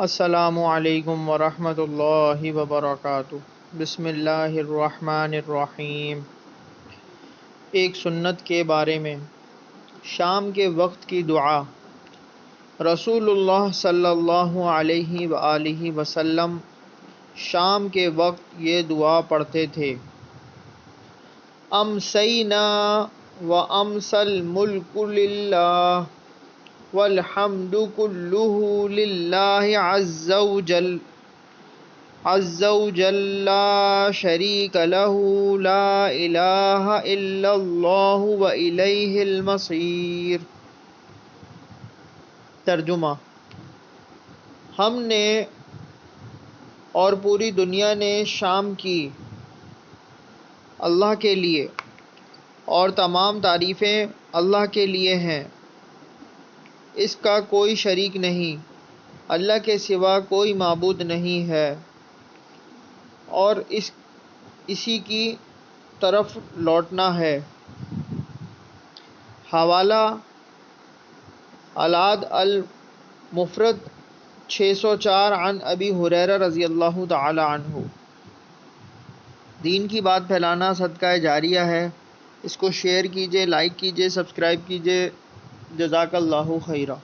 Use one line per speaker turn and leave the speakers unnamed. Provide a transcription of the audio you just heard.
السلام علیکم ورحمۃ اللہ وبرکاتہ۔ بسم اللہ الرحمن الرحیم۔ ایک سنت کے بارے میں، شام کے وقت کی دعا۔ رسول اللہ صلی اللہ علیہ وآلہ وسلم شام کے وقت یہ دعا پڑھتے تھے: امسینا وامسی الملک للہ والحمد کلہ للہ عز وجل لا شریک لہ لا الہ الا اللہ والیہ المصیر۔ ترجمہ: ہم نے اور پوری دنیا نے شام کی اللہ کے لیے، اور تمام تعریفیں اللہ کے لیے ہیں۔ اس کا کوئی شریک نہیں، اللہ کے سوا کوئی معبود نہیں ہے، اور اسی کی طرف لوٹنا ہے۔ حوالہ: الادب المفرد 604 عن ابی ہریرہ رضی اللہ تعالی عنہ۔ دین کی بات پھیلانا صدقہ جاریہ ہے۔ اس کو شیئر کیجئے، لائک کیجئے، سبسکرائب کیجئے۔ جزاک اللہ خیرہ۔